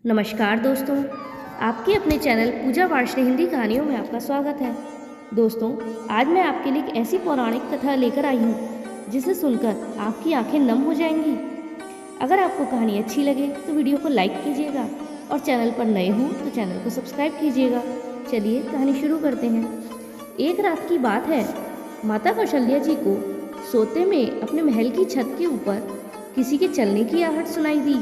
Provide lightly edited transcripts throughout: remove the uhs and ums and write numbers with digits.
नमस्कार दोस्तों, आपके अपने चैनल पूजा वार्ष्णेय हिंदी कहानियों में आपका स्वागत है। दोस्तों, आज मैं आपके लिए एक ऐसी पौराणिक कथा लेकर आई हूँ जिसे सुनकर आपकी आंखें नम हो जाएंगी। अगर आपको कहानी अच्छी लगे तो वीडियो को लाइक कीजिएगा और चैनल पर नए हो तो चैनल को सब्सक्राइब कीजिएगा। चलिए कहानी शुरू करते हैं। एक रात की बात है, माता कौशल्या जी को सोते में अपने महल की छत के ऊपर किसी के चलने की आहट सुनाई दी।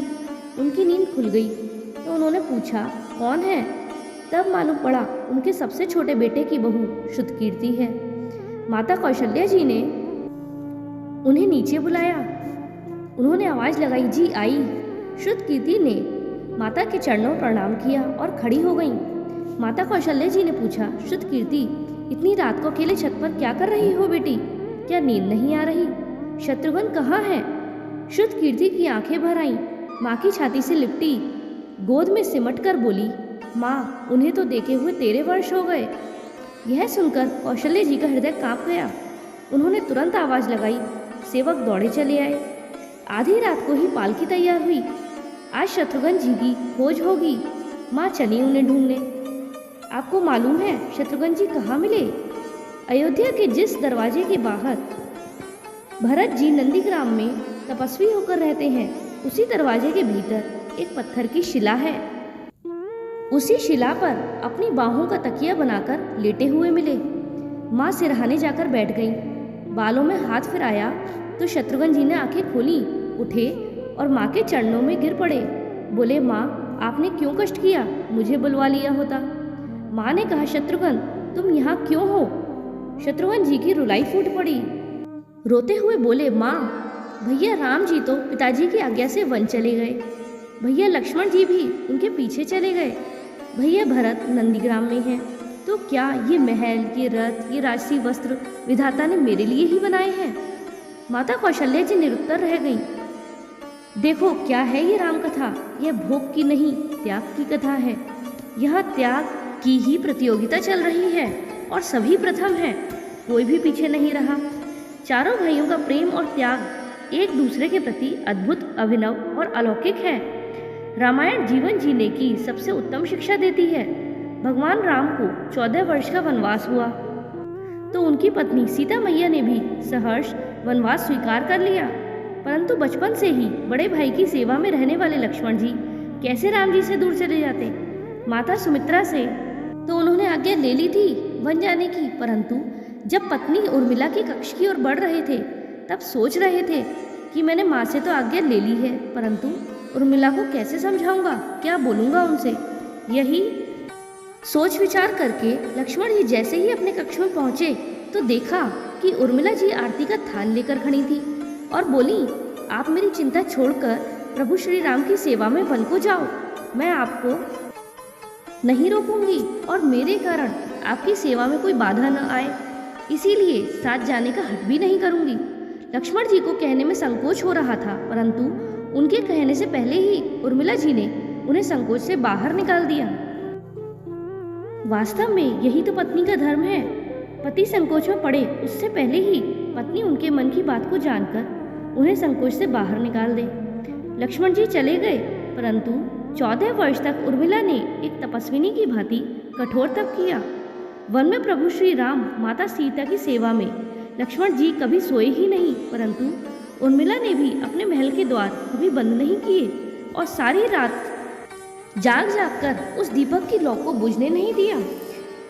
उनकी नींद खुल गई तो उन्होंने पूछा, कौन है? तब मालूम पड़ा उनके सबसे छोटे बेटे की बहू श्रुतकीर्ति है। माता कौशल्या जी ने उन्हें नीचे बुलाया। उन्होंने आवाज़ लगाई, जी आई। श्रुतकीर्ति ने माता के चरणों प्रणाम किया और खड़ी हो गई। माता कौशल्या जी ने पूछा, श्रुतकीर्ति, इतनी रात को अकेले छत पर क्या कर रही हो बेटी? क्या नींद नहीं आ रही? शत्रुघ्न कहाँ है? श्रुतकीर्ति की आंखें भर आईं। माँ की छाती से लिपटी, गोद में सिमट कर बोली, माँ, उन्हें तो देखे हुए 13 वर्ष हो गए। यह सुनकर कौशल्या जी का हृदय कांप गया। उन्होंने तुरंत आवाज़ लगाई। सेवक दौड़े चले आए। आधी रात को ही पालकी तैयार हुई। आज शत्रुघ्न जी की खोज होगी। माँ चली उन्हें ढूंढने। आपको मालूम है शत्रुघ्न जी कहाँ मिले? अयोध्या के जिस दरवाजे के बाहर भरत जी नंदीग्राम में तपस्वी होकर रहते हैं, उसी दरवाजे के भीतर एक पत्थर की शिला है। उसी शिला पर अपनी बाहों का तकिया बनाकर लेटे हुए मिले। माँ सिरहाने जाकर बैठ गईं। बालों में हाथ फिराया तो शत्रुघ्न जी ने आंखें खोली, उठे और माँ के चरणों में गिर पड़े। बोले, माँ, आपने क्यों कष्ट किया? मुझे बुलवा लिया होता। माँ ने कहा, शत्रुघ्न, तुम यहाँ क्यों हो? शत्रुघ्न जी की रुलाई फूट पड़ी। रोते हुए बोले, माँ, भैया राम जी तो पिताजी की आज्ञा से वन चले गए। भैया लक्ष्मण जी भी उनके पीछे चले गए। भैया भरत नंदीग्राम में हैं। तो क्या ये महल, ये रथ, ये राजसी वस्त्र विधाता ने मेरे लिए ही बनाए हैं? माता कौशल्या जी निरुत्तर रह गईं। देखो क्या है ये राम कथा? यह भोग की नहीं, त्याग की कथा है। यहाँ त्याग की ही प्रतियोगिता चल रही है और सभी प्रथम हैं, कोई भी पीछे नहीं रहा। चारों भाइयों का प्रेम और त्याग एक दूसरे के प्रति अद्भुत, अभिनव और अलौकिक है। रामायण जीवन जीने की सबसे उत्तम शिक्षा देती है। भगवान राम को 14 वर्ष का वनवास हुआ तो उनकी पत्नी सीता मैया ने भी सहर्ष वनवास स्वीकार कर लिया। परंतु बचपन से ही बड़े भाई की सेवा में रहने वाले लक्ष्मण जी कैसे राम जी से दूर चले जाते? माता सुमित्रा से तो उन्होंने आज्ञा ले ली थी वन जाने की, परंतु जब पत्नी उर्मिला की कक्ष की ओर बढ़ रहे थे तब सोच रहे थे कि मैंने माँ से तो आज्ञा ले ली है, परंतु उर्मिला को कैसे समझाऊंगा, क्या बोलूँगा उनसे? यही सोच विचार करके लक्ष्मण जी जैसे ही अपने कक्ष में पहुँचे तो देखा कि उर्मिला जी आरती का थाल लेकर खड़ी थी और बोली, आप मेरी चिंता छोड़कर प्रभु श्री राम की सेवा में वन को जाओ। मैं आपको नहीं रोकूंगी और मेरे कारण आपकी सेवा में कोई बाधा न आए, इसीलिए साथ जाने का हट भी नहीं करूंगी। लक्ष्मण जी को कहने में संकोच हो रहा था, परंतु उनके कहने से पहले ही उर्मिला जी ने उन्हें संकोच से बाहर निकाल दिया। वास्तव में यही तो पत्नी का धर्म है। पति संकोच में पड़े उससे पहले ही पत्नी उनके मन की बात को जानकर उन्हें संकोच से बाहर निकाल दे। लक्ष्मण जी चले गए, परंतु 14 वर्ष तक उर्मिला ने एक तपस्विनी की भांति कठोर तप किया। वन में प्रभु श्री राम माता सीता की सेवा में लक्ष्मण जी कभी सोए ही नहीं, परंतु उर्मिला ने भी अपने महल के द्वार कभी बंद नहीं किए और सारी रात जाग जाग कर उस दीपक की लौ को बुझने नहीं दिया।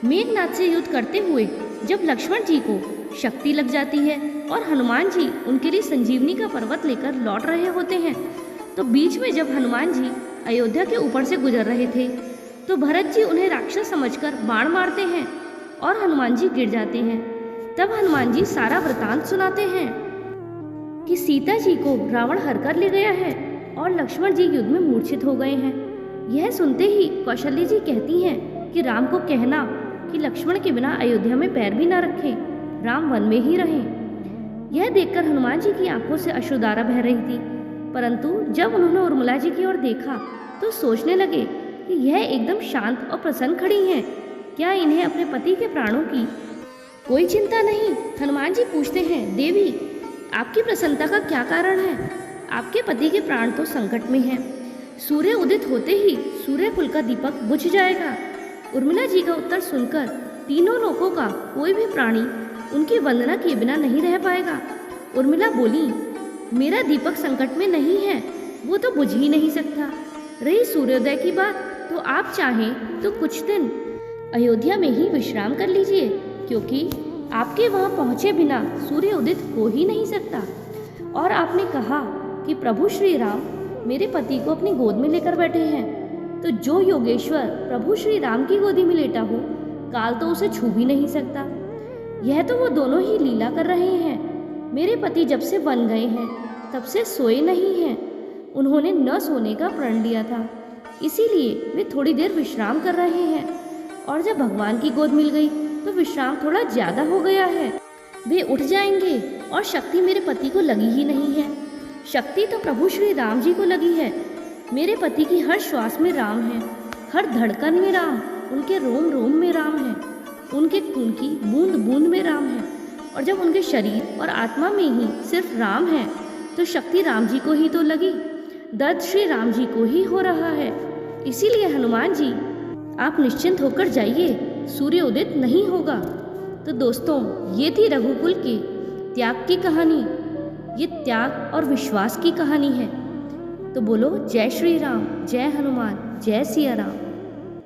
मेघनाथ से युद्ध करते हुए जब लक्ष्मण जी को शक्ति लग जाती है और हनुमान जी उनके लिए संजीवनी का पर्वत लेकर लौट रहे होते हैं, तो बीच में जब हनुमान जी अयोध्या के ऊपर से गुजर रहे थे तो भरत जी उन्हें राक्षस समझकर बाण मारते हैं और हनुमान जी गिर जाते हैं। तब हनुमान जी सारा वृतांत सुनाते हैं कि सीता जी को रावण हर कर ले गया है और लक्ष्मण जी युद्ध में मूर्छित हो गए हैं। यह सुनते ही कौशल्या जी कहती हैं कि राम को कहना कि लक्ष्मण के बिना अयोध्या में पैर भी ना रखें, राम वन में ही रहें। यह देखकर हनुमान जी की आंखों से अश्रुधारा बह रही थी, परंतु जब उन्होंने उर्मिला जी की ओर देखा तो सोचने लगे कि यह एकदम शांत और प्रसन्न खड़ी हैं। क्या इन्हें अपने पति के प्राणों की कोई चिंता नहीं? हनुमान जी पूछते हैं, देवी, आपकी प्रसन्नता का क्या कारण है? आपके पति के प्राण तो संकट में हैं। सूर्य उदित होते ही सूर्य कुल का दीपक बुझ जाएगा। उर्मिला जी का उत्तर सुनकर तीनों लोकों का कोई भी प्राणी उनकी वंदना किए बिना नहीं रह पाएगा। उर्मिला बोली, मेरा दीपक संकट में नहीं है, वो तो बुझ ही नहीं सकता। रही सूर्योदय की बात, तो आप चाहें तो कुछ दिन अयोध्या में ही विश्राम कर लीजिए, क्योंकि आपके वहाँ पहुँचे बिना सूर्य उदित हो ही नहीं सकता। और आपने कहा कि प्रभु श्री राम मेरे पति को अपनी गोद में लेकर बैठे हैं, तो जो योगेश्वर प्रभु श्री राम की गोदी में लेटा हो, काल तो उसे छू भी नहीं सकता। यह तो वो दोनों ही लीला कर रहे हैं। मेरे पति जब से वन गए हैं तब से सोए नहीं हैं। उन्होंने न सोने का प्रण लिया था, इसीलिए वे थोड़ी देर विश्राम कर रहे हैं, और जब भगवान की गोद मिल गई तो विश्राम थोड़ा ज़्यादा हो गया है। वे उठ जाएंगे, और शक्ति मेरे पति को लगी ही नहीं है। शक्ति तो प्रभु श्री राम जी को लगी है। मेरे पति की हर श्वास में राम है, हर धड़कन में राम, उनके रोम रोम में राम है, उनके खून की बूंद बूंद में राम है। और जब उनके शरीर और आत्मा में ही सिर्फ राम है, तो शक्ति राम जी को ही तो लगी, दर्द श्री राम जी को ही हो रहा है। इसीलिए हनुमान जी, आप निश्चिंत होकर जाइए, सूर्य उदित नहीं होगा। तो दोस्तों, ये थी रघुकुल के त्याग की कहानी। ये त्याग और विश्वास की कहानी है। तो बोलो जय श्री राम, जय हनुमान, जय सिया राम।